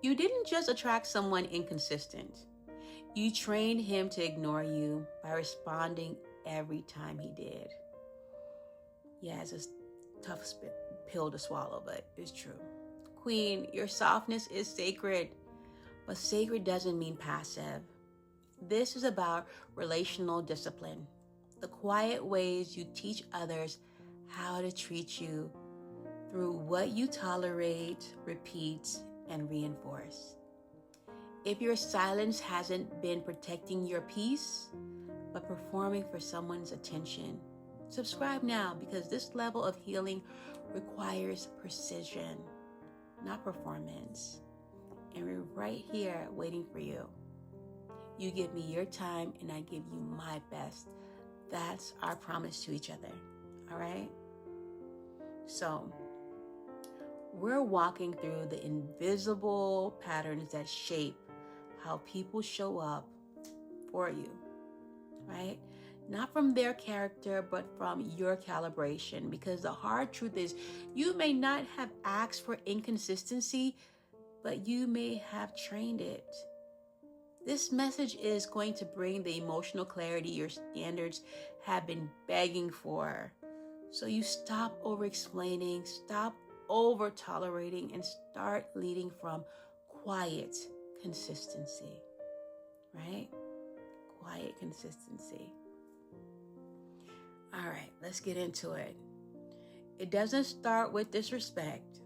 You didn't just attract someone inconsistent. You trained him to ignore you by responding every time he did. Yeah, it's a tough pill to swallow, but it's true. Queen, your softness is sacred, but sacred doesn't mean passive. This is about relational discipline, the quiet ways you teach others how to treat you through what you tolerate, repeat, and reinforce. If your silence hasn't been protecting your peace, but performing for someone's attention, subscribe now, because this level of healing requires precision, not performance. And we're right here waiting for you. You give me your time and I give you my best. That's our promise to each other. All right? So, we're walking through the invisible patterns that shape how people show up for you, right? Not from their character, but from your calibration. Because the hard truth is, you may not have asked for inconsistency, but you may have trained it. This message is going to bring the emotional clarity your standards have been begging for. So you stop over-explaining, stop over-tolerating, and start leading from quiet consistency, right? Quiet consistency. All right, let's get into it. It doesn't start with disrespect.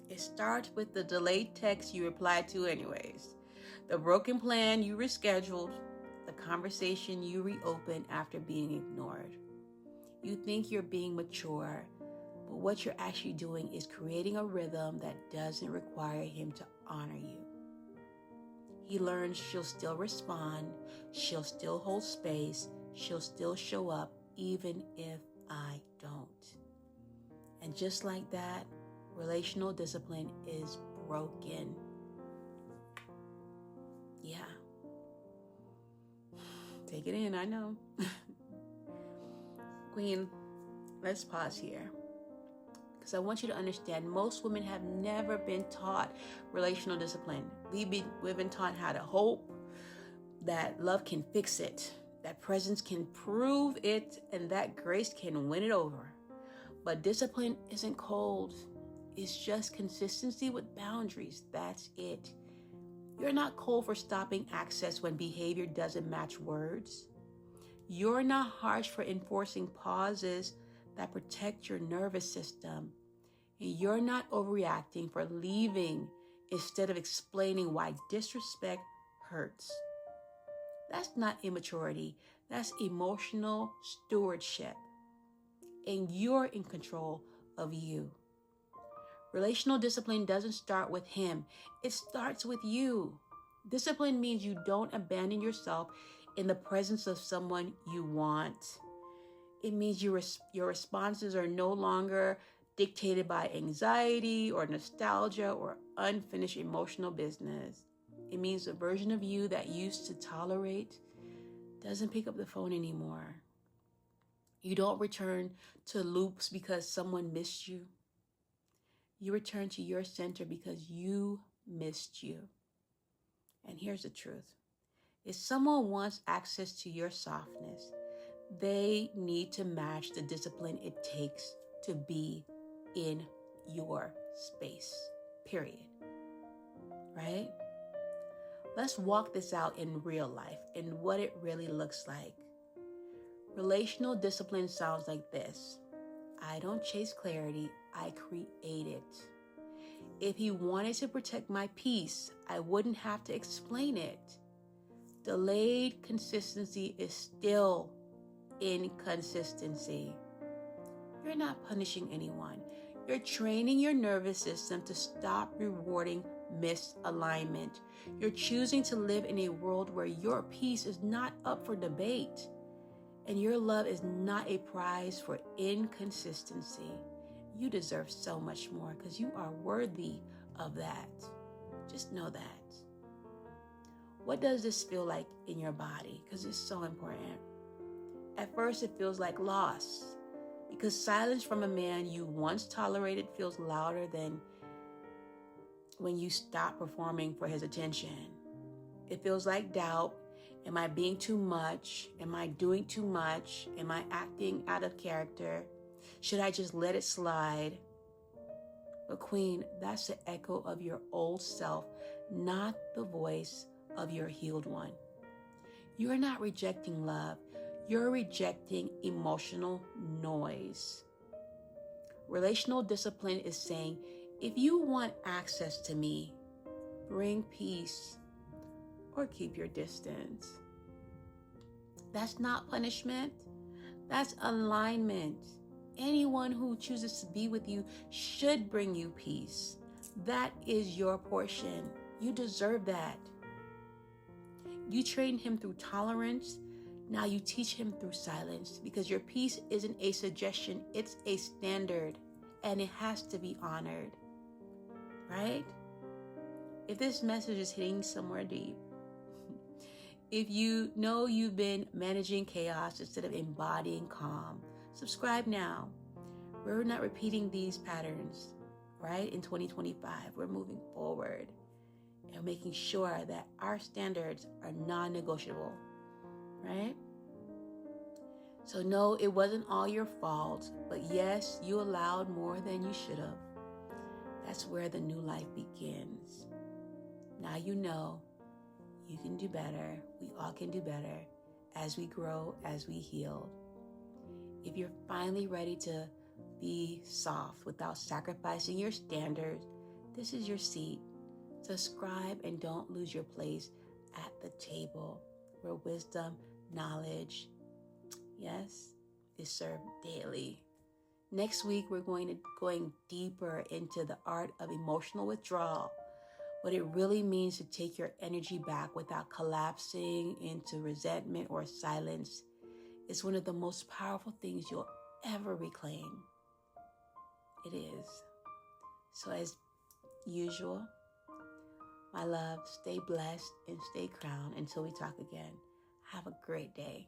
It starts with the delayed text you replied to anyways, the broken plan you rescheduled, the conversation you reopened after being ignored. You think you're being mature, but what you're actually doing is creating a rhythm that doesn't require him to honor you. He learns she'll still respond, she'll still hold space, she'll still show up even if I don't. And just like that, relational discipline is broken. Yeah. Take it in, I know. Queen, let's pause here. Because I want you to understand, most women have never been taught relational discipline. We've been taught how to hope, that love can fix it, that presence can prove it, and that grace can win it over. But discipline isn't cold. It's just consistency with boundaries. That's it. You're not cold for stopping access when behavior doesn't match words. You're not harsh for enforcing pauses that protect your nervous system. And you're not overreacting for leaving instead of explaining why disrespect hurts. That's not immaturity. That's emotional stewardship. And you're in control of you. Relational discipline doesn't start with him. It starts with you. Discipline means you don't abandon yourself in the presence of someone you want. It means your responses are no longer dictated by anxiety or nostalgia or unfinished emotional business. It means the version of you that used to tolerate doesn't pick up the phone anymore. You don't return to loops because someone missed you. You return to your center because you missed you. And here's the truth. If someone wants access to your softness, they need to match the discipline it takes to be in your space, period. Right? Let's walk this out in real life and what it really looks like. Relational discipline sounds like this. I don't chase clarity, I create it. If he wanted to protect my peace, I wouldn't have to explain it. Delayed consistency is still inconsistency. You're not punishing anyone. You're training your nervous system to stop rewarding misalignment. You're choosing to live in a world where your peace is not up for debate. And your love is not a prize for inconsistency. You deserve so much more because you are worthy of that. Just know that. What does this feel like in your body? Because it's so important. At first, it feels like loss because silence from a man you once tolerated feels louder than when you stop performing for his attention. It feels like doubt. Am I being too much? Am I doing too much? Am I acting out of character? Should I just let it slide? But Queen, that's the echo of your old self, not the voice of your healed one. You're not rejecting love. You're rejecting emotional noise. Relational discipline is saying, if you want access to me, bring peace or keep your distance. That's not punishment. That's alignment. Anyone who chooses to be with you should bring you peace. That is your portion. You deserve that. You trained him through tolerance. Now you teach him through silence, because your peace isn't a suggestion, it's a standard, and it has to be honored, right? If this message is hitting somewhere deep, if you know you've been managing chaos instead of embodying calm, subscribe now. We're not repeating these patterns, right? In 2025, we're moving forward and making sure that our standards are non-negotiable, right? So no, it wasn't all your fault, but yes, you allowed more than you should have. That's where the new life begins. Now you know you can do better. We all can do better as we grow, as we heal. If you're finally ready to be soft without sacrificing your standards, this is your seat. Subscribe and don't lose your place at the table where wisdom, knowledge, yes, is served daily. Next week, we're going deeper into the art of emotional withdrawal, what it really means to take your energy back without collapsing into resentment or silence. It's one of the most powerful things you'll ever reclaim. It is. So as usual, my love, stay blessed and stay crowned until we talk again. Have a great day.